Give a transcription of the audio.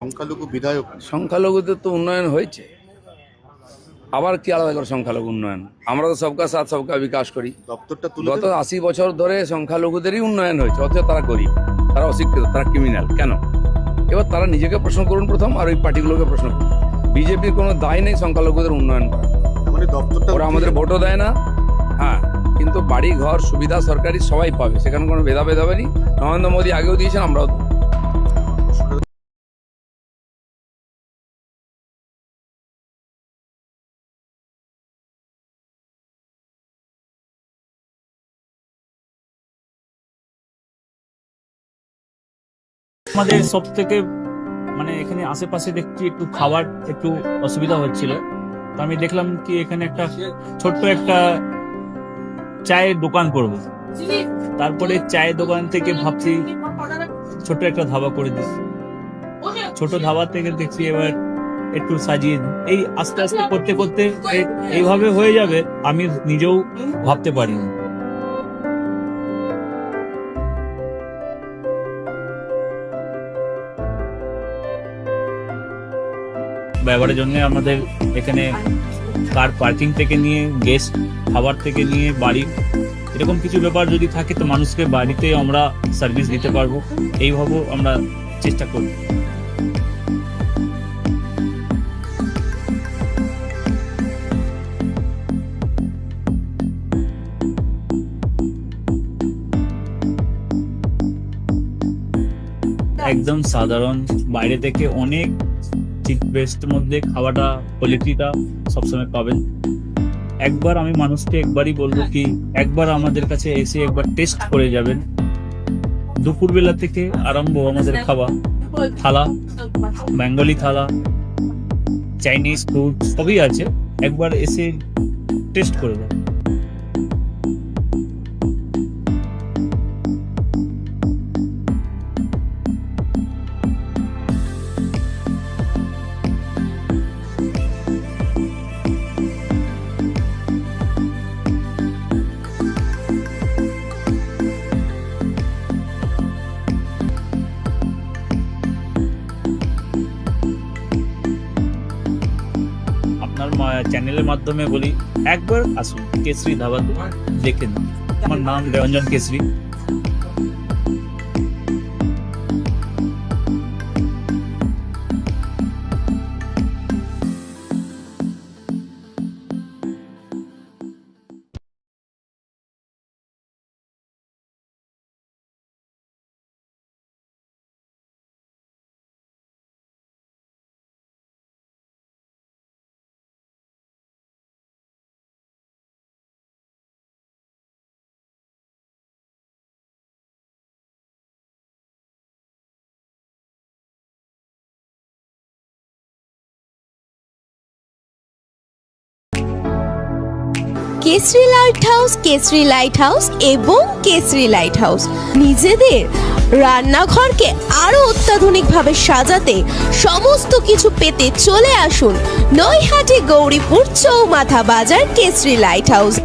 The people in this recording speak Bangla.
সংখ্যালঘু বিধায়ক। সংখ্যালঘুদের তো উন্নয়ন হয়েছে, আবার কি আলাদা করে সংখ্যালঘু উন্নয়ন? আমরা তো সবকা সাথ সবকা বিকাশ করি। দপ্তরটা তুলে গত দেবেন? 80 বছর ধরে সংখ্যালঘুদেরই উন্নয়ন হয়েছে, অথচ তারা গরিব, তারা অশিক্ষিত, তারা ক্রিমিনাল কেন? এবার তারা নিজেকে প্রশ্ন করুন প্রথম, আর ওই পার্টিগুলোকে প্রশ্ন করুন। বিজেপির কোনো দায় নেই সংখ্যালঘুদের উন্নয়ন করা। মানে দপ্তরটা ওরা আমাদের ভোটও দেয় না, হ্যাঁ, কিন্তু বাড়ি ঘর সুবিধা সরকারি সবাই পাবে, সেখানে কোনো ভেদাভেদ হবে না। নরেন্দ্র মোদী আগেও দিয়েছেন, আমরাও দেবো। আমাদের সব থেকে এখানে আশেপাশে দেখছি একটু খাবার একটু অসুবিধা হচ্ছিল, তো আমি দেখলাম কি এখানে একটা ছোট্ট একটা চায়ের দোকান করব। তারপরে চায়ের দোকান থেকে ভাবছি ছোট্ট একটা ধাবা করে দিই। ছোট ধাবা থেকে দেখছি এবার একটু সাজিয়ে দিই। এই আস্তে আস্তে করতে করতে এইভাবে হয়ে যাবে, আমি নিজেও ভাবতে পারিনি। ব্যবহারের জন্য আমাদের এখানে কার পার্কিং থেকে নিয়ে গেস্ট খাবার থেকে নিয়ে বাড়ি, এরকম কিছু ব্যাপার যদি থাকে তো মানুষকে বাড়িতে আমরা সার্ভিস দিতে পারবো, এইভাবে আমরা চেষ্টা করব। একদম সাধারণ, বাইরে থেকে অনেক চিপ বেস্টের মধ্যে খাওয়াটা কোয়ালিটিটা সবসময় পাবেন। একবার আমি মানুষকে একবারই বলবো কি একবার আমাদের কাছে এসে একবার টেস্ট করে যাবেন। দুপুরবেলা থেকে আরম্ভ আমাদের খাওয়া, থালা, বেঙ্গলি থালা, চাইনিজ ফুড সবই আছে, একবার এসে টেস্ট করে যাবেন। আপনার চ্যানেলের মাধ্যমে বলি একবার আসুন কেশরী ধাবাতে, দেখে নিন। আমার নাম Ranjan Keshari. Keshari light house, Keshari light house এবং কেশরী লাইট হাউস নিজেদের রান্নাঘরকে আরো অত্যাধুনিকভাবে সাজাতে, সমস্ত কিছু পেতে চলে আসুন নৈহাটি গৌরীপুর চৌমাথা বাজার কেশরী লাইট হাউস।